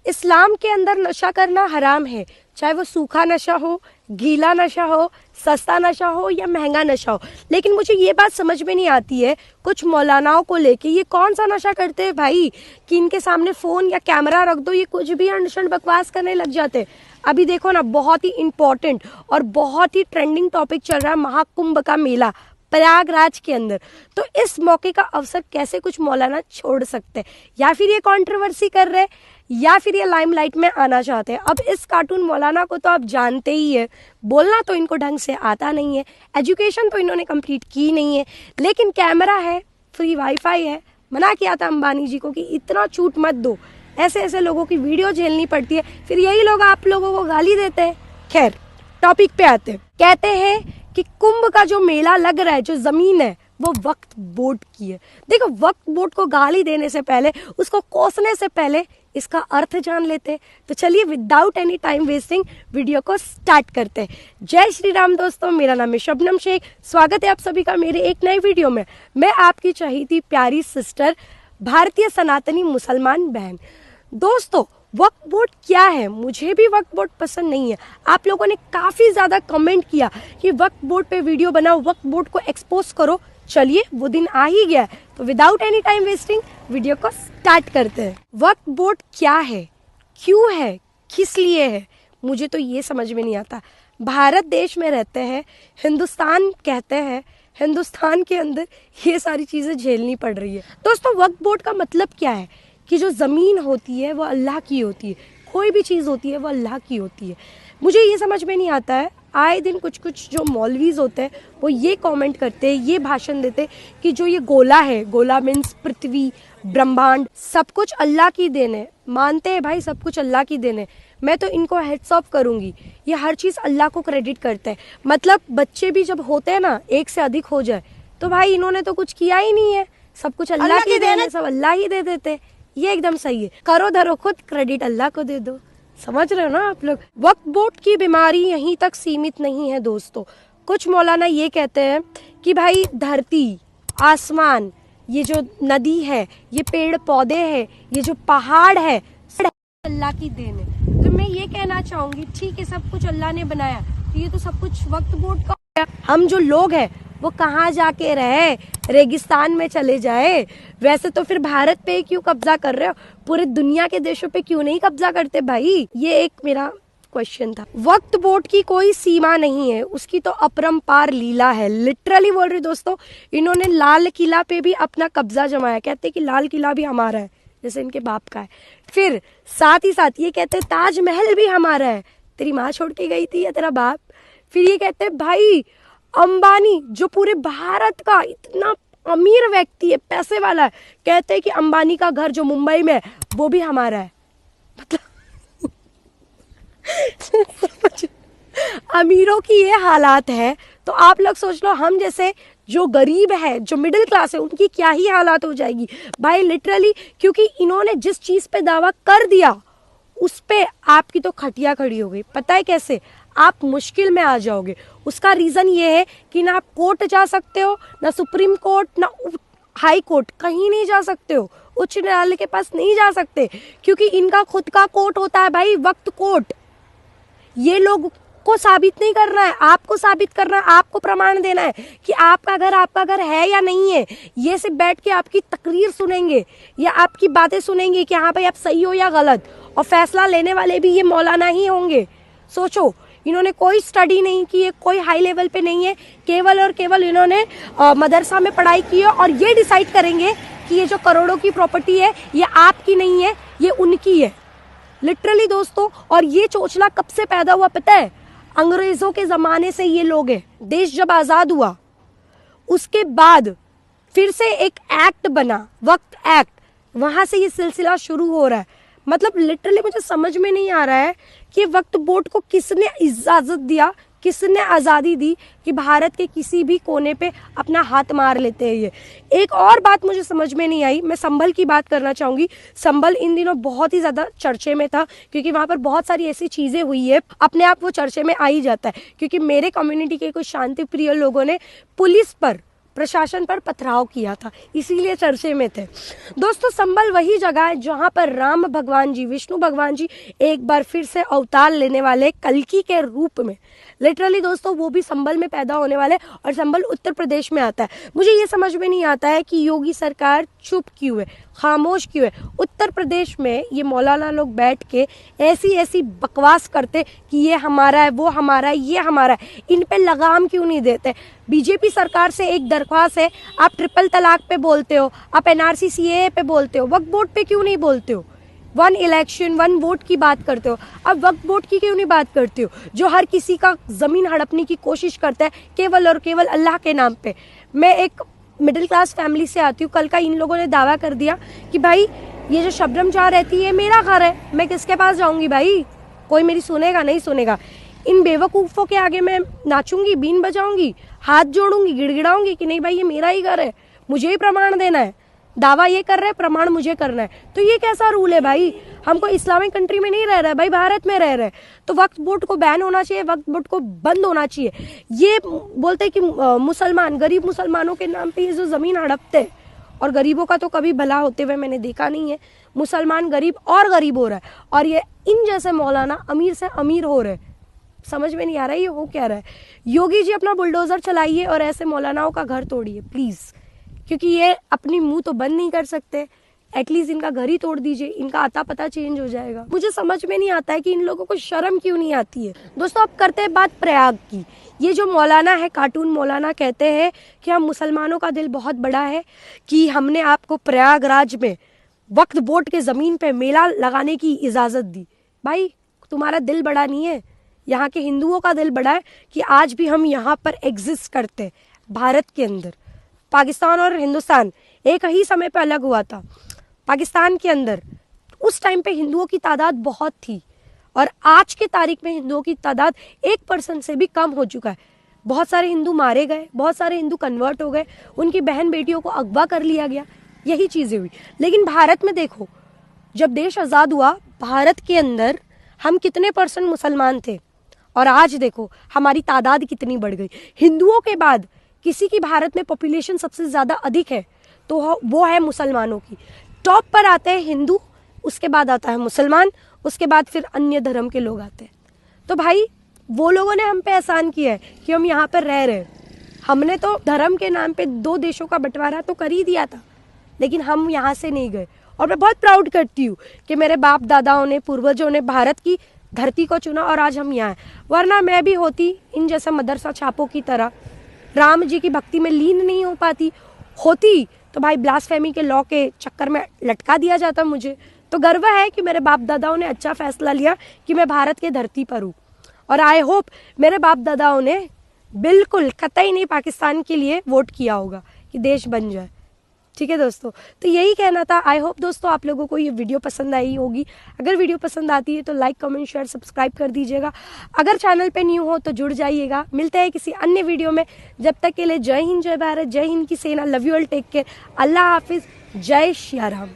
इस्लाम के अंदर नशा करना हराम है, चाहे वो सूखा नशा हो, गीला नशा हो, सस्ता नशा हो या महंगा नशा हो। लेकिन मुझे ये बात समझ में नहीं आती है कुछ मौलानाओं को लेके, ये कौन सा नशा करते हैं भाई कि इनके सामने फ़ोन या कैमरा रख दो, ये कुछ भी अनशन बकवास करने लग जाते हैं। अभी देखो ना, बहुत ही इम्पोर्टेंट और बहुत ही ट्रेंडिंग टॉपिक चल रहा है महाकुंभ का मेला प्रयागराज के अंदर। तो इस मौके का अवसर कैसे कुछ मौलाना छोड़ सकते हैं, या फिर ये कंट्रोवर्सी कर रहे हैं या फिर ये लाइमलाइट में आना चाहते हैं। अब इस कार्टून मौलाना को तो आप जानते ही है, बोलना तो इनको ढंग से आता नहीं है, एजुकेशन तो इन्होंने कंप्लीट की नहीं है, लेकिन कैमरा है, फ्री वाईफाई है। मना किया था अंबानी जी को कि इतना छूट मत दो, ऐसे ऐसे लोगों की वीडियो झेलनी पड़ती है, फिर यही लोग आप लोगों को गाली देते हैं। खैर टॉपिक पे आते हैं। कहते हैं कि कुंभ का जो मेला लग रहा है, जो जमीन है वो वक्त बोर्ड की है। देखो, वक्त बोर्ड को गाली देने से पहले, उसको कोसने से पहले इसका अर्थ जान लेते हैं। तो चलिए without any time wasting video को स्टार्ट करते हैं। जय श्री राम दोस्तों, मेरा नाम है शबनम शेख। स्वागत है आप सभी का मेरे एक नए वीडियो में। मैं आपकी चहेती प्यारी सिस्टर, भारतीय सनातनी मुसलमान बहन। दोस्तों, वक्फ बोर्ड क्या है? मुझे भी वक्फ बोर्ड पसंद नहीं है। आप लोगों ने काफ़ी ज़्यादा कमेंट किया कि वक्फ बोर्ड पे वीडियो बनाओ, वक्फ बोर्ड को एक्सपोज करो। चलिए वो दिन आ ही गया है, तो without any time wasting video को स्टार्ट करते हैं। वक्फ बोर्ड क्या है, क्यों है, किस लिए है, मुझे तो ये समझ में नहीं आता। भारत देश में रहते हैं, हिंदुस्तान कहते हैं, हिंदुस्तान के अंदर ये सारी चीज़ें झेलनी पड़ रही है। दोस्तों, वक्फ बोर्ड का मतलब क्या है कि जो ज़मीन होती है वो अल्लाह की होती है, कोई भी चीज़ होती है वो अल्लाह की होती है। मुझे ये समझ में नहीं आता है, आए दिन कुछ कुछ जो मौलवीज होते हैं वो ये कमेंट करते हैं, ये भाषण देते हैं कि जो ये गोला है, गोला मीन्स पृथ्वी, ब्रह्मांड, सब कुछ अल्लाह की देन है। मानते हैं भाई, सब कुछ अल्लाह की देन है। मैं तो इनको हेड्स ऑफ करूँगी, ये हर चीज़ अल्लाह को क्रेडिट करते हैं। मतलब बच्चे भी जब होते हैं ना, एक से अधिक हो जाए, तो भाई इन्होंने तो कुछ किया ही नहीं है, सब कुछ अल्लाह की देन है, सब अल्लाह ही दे देते। ये एकदम सही है। करो धरो खुद, क्रेडिट अल्लाह को दे दो। समझ रहे हो ना आप लोग? वक्फ बोर्ड की बीमारी यहीं तक सीमित नहीं है दोस्तों। कुछ मौलाना ये कहते हैं कि भाई धरती, आसमान, ये जो नदी है, ये पेड़ पौधे हैं, ये जो पहाड़ है, अल्लाह की देन है। तो मैं ये कहना चाहूंगी, ठीक है सब कुछ अल्लाह ने बनाया, तो ये तो सब कुछ वक्फ बोर्ड का। हम जो लोग हैं वो कहाँ जाके रहे, रेगिस्तान में चले जाए। वैसे तो फिर भारत पे क्यों कब्जा कर रहे हो, पूरे दुनिया के देशों पे क्यों नहीं कब्जा करते भाई? ये एक मेरा क्वेश्चन था। वक्फ बोर्ड की कोई सीमा नहीं है, उसकी तो अपरंपार लीला है। लिटरली बोल रही दोस्तों, इन्होंने लाल किला पे भी अपना कब्जा जमाया। कहते कि लाल किला भी हमारा है, जैसे इनके बाप का है। फिर साथ ही साथ ये कहते ताजमहल भी हमारा है, तेरी माँ छोड़ के गई थी या तेरा बाप। फिर ये कहते भाई अंबानी, जो पूरे भारत का इतना अमीर व्यक्ति है, पैसे वाला है, कहते हैं कि अंबानी का घर जो मुंबई में है वो भी हमारा है। मतलब अमीरों की ये हालात है, तो आप लोग सोच लो हम जैसे जो गरीब है, जो मिडिल क्लास है, उनकी क्या ही हालात हो जाएगी भाई। लिटरली, क्योंकि इन्होंने जिस चीज पे दावा कर दिया उस पे आपकी तो खटिया खड़ी हो गई। पता है कैसे? आप मुश्किल में आ जाओगे। उसका रीजन ये है कि ना आप कोर्ट जा सकते हो, ना सुप्रीम कोर्ट, ना हाई कोर्ट, कहीं नहीं जा सकते हो, उच्च न्यायालय के पास नहीं जा सकते, क्योंकि इनका खुद का कोर्ट होता है भाई, वक्त कोर्ट। ये लोग को साबित नहीं करना है, आपको साबित करना है, आपको प्रमाण देना है कि आपका घर है या नहीं है। ये सिर्फ बैठ के आपकी तकरीर सुनेंगे या आपकी बातें सुनेंगे कि हाँ भाई आप सही हो या गलत, और फैसला लेने वाले भी ये मौलाना ही होंगे। सोचो, इन्होंने कोई स्टडी नहीं की है, कोई हाई लेवल पे नहीं है, केवल और केवल इन्होंने मदरसा में पढ़ाई की है, और ये डिसाइड करेंगे कि ये जो करोड़ों की प्रॉपर्टी है ये आपकी नहीं है, ये उनकी है। लिटरली दोस्तों, और ये चोचला कब से पैदा हुआ पता है? अंग्रेजों के ज़माने से ये लोग हैं। देश जब आज़ाद हुआ उसके बाद फिर से एक एक्ट बना, वक्फ एक्ट, वहाँ से ये सिलसिला शुरू हो रहा है। मतलब लिटरली मुझे समझ में नहीं आ रहा है कि वक्फ बोर्ड को किसने इजाज़त दिया, किसने आज़ादी दी कि भारत के किसी भी कोने पे अपना हाथ मार लेते हैं ये। एक और बात मुझे समझ में नहीं आई, मैं संभल की बात करना चाहूँगी। संभल इन दिनों बहुत ही ज़्यादा चर्चे में था, क्योंकि वहाँ पर बहुत सारी ऐसी चीज़ें हुई है, अपने आप वो चर्चे में आ ही जाता है। क्योंकि मेरे कम्युनिटी के कुछ शांति प्रिय लोगों ने पुलिस पर प्रशासन पर पथराव किया था, इसीलिए चर्चे में थे। दोस्तों संभल वही जगह है जहाँ पर राम भगवान जी, विष्णु भगवान जी एक बार फिर से अवतार लेने वाले कल्कि के रूप में, लिटरली दोस्तों वो भी संभल में पैदा होने वाले, और संभल उत्तर प्रदेश में आता है। मुझे ये समझ में नहीं आता है कि योगी सरकार चुप क्यों है, खामोश क्यों है। उत्तर प्रदेश में ये मौलाना लोग बैठ के ऐसी ऐसी बकवास करते कि ये हमारा है, वो हमारा है, ये हमारा है, इन पे लगाम क्यों नहीं देते। बीजेपी सरकार से एक दरख्वास्त है, आप ट्रिपल तलाक पे बोलते हो, आप एनआरसी सीएए पे बोलते हो, वक्फ बोर्ड पे क्यों नहीं बोलते हो। 1 इलेक्शन 1 वोट की बात करते हो, अब वक्फ बोर्ड की क्यों नहीं बात करते हो, जो हर किसी का ज़मीन हड़पने की कोशिश करता है केवल और केवल अल्लाह के नाम पे। मैं एक मिडिल क्लास फैमिली से आती हूँ। कल का इन लोगों ने दावा कर दिया कि भाई ये जो शबनम जहाँ रहती है मेरा घर है, मैं किसके पास जाऊँगी भाई, कोई मेरी सुनेगा नहीं सुनेगा। इन बेवकूफ़ों के आगे मैं नाचूंगी, बीन बजाऊंगी, हाथ जोड़ूंगी, गिड़गिड़ाऊंगी कि नहीं भाई ये मेरा ही घर है, मुझे ही प्रमाण देना है। दावा ये कर रहे हैं, प्रमाण मुझे करना है। तो ये कैसा रूल है भाई, हमको इस्लामिक कंट्री में नहीं रह रहा है भाई, भारत में रह रहे हैं। तो वक्फ बोर्ड को बैन होना चाहिए, वक्फ बोर्ड को बंद होना चाहिए। ये बोलते हैं कि मुसलमान, गरीब मुसलमानों के नाम पे ये जो ज़मीन हड़पते हैं, और गरीबों का तो कभी भला होते हुए मैंने देखा नहीं है। मुसलमान गरीब और गरीब हो रहा है, और ये इन जैसे मौलाना अमीर से अमीर हो रहे हैं। समझ में नहीं आ रहा है ये हो क्या रहा है। योगी जी अपना बुलडोजर चलाइए और ऐसे मौलानाओं का घर तोड़िए प्लीज़, क्योंकि ये अपनी मुंह तो बंद नहीं कर सकते, एटलीस्ट इनका घर ही तोड़ दीजिए, इनका आता पता चेंज हो जाएगा। मुझे समझ में नहीं आता है कि इन लोगों को शर्म क्यों नहीं आती है। दोस्तों अब करते हैं बात प्रयाग की। ये जो मौलाना है, कार्टून मौलाना, कहते हैं कि हम मुसलमानों का दिल बहुत बड़ा है कि हमने आपको प्रयागराज में वक्फ बोर्ड के ज़मीन पे मेला लगाने की इजाज़त दी। भाई तुम्हारा दिल बड़ा नहीं है, यहाँ के हिंदुओं का दिल बड़ा है कि आज भी हम यहाँ पर एग्जिस्ट करते हैं। भारत के अंदर पाकिस्तान और हिंदुस्तान एक ही समय पर अलग हुआ था। पाकिस्तान के अंदर उस टाइम पे हिंदुओं की तादाद बहुत थी, और आज के तारीख में हिंदुओं की तादाद 1% से भी कम हो चुका है। बहुत सारे हिंदू मारे गए, बहुत सारे हिंदू कन्वर्ट हो गए, उनकी बहन बेटियों को अगवा कर लिया गया, यही चीज़ें हुई। लेकिन भारत में देखो, जब देश आज़ाद हुआ, भारत के अंदर हम कितने % मुसलमान थे, और आज देखो हमारी तादाद कितनी बढ़ गई। हिंदुओं के बाद किसी की भारत में पॉपुलेशन सबसे ज़्यादा अधिक है तो वो है मुसलमानों की। टॉप पर आते हैं हिंदू, उसके बाद आता है मुसलमान, उसके बाद फिर अन्य धर्म के लोग आते हैं। तो भाई वो लोगों ने हम पे एहसान किया है कि हम यहाँ पर रह रहे हैं। हमने तो धर्म के नाम पे 2 देशों का बंटवारा तो कर ही दिया था, लेकिन हम यहाँ से नहीं गए। और मैं बहुत प्राउड करती हूँ कि मेरे बाप दादाओं ने, पूर्वजों ने भारत की धरती को चुना और आज हम यहाँ हैं। वरना मैं भी होती इन जैसे मदरसा छापों की तरह, राम जी की भक्ति में लीन नहीं हो पाती, होती तो भाई ब्लास्फेमी के लॉ के चक्कर में लटका दिया जाता मुझे। तो गर्व है कि मेरे बाप दादाओं ने अच्छा फैसला लिया कि मैं भारत के धरती पर हूँ, और आई होप मेरे बाप दादाओं ने बिल्कुल कतई नहीं पाकिस्तान के लिए वोट किया होगा कि देश बन जाए। ठीक है दोस्तों, तो यही कहना था। आई होप दोस्तों आप लोगों को ये वीडियो पसंद आई होगी। अगर वीडियो पसंद आती है तो लाइक, कमेंट, शेयर, सब्सक्राइब कर दीजिएगा। अगर चैनल पे न्यू हो तो जुड़ जाइएगा। मिलते हैं किसी अन्य वीडियो में, जब तक के लिए जय हिंद, जय भारत, जय हिंद की सेना। Love you all, take care, अल्लाह हाफिज, जय श्री राम।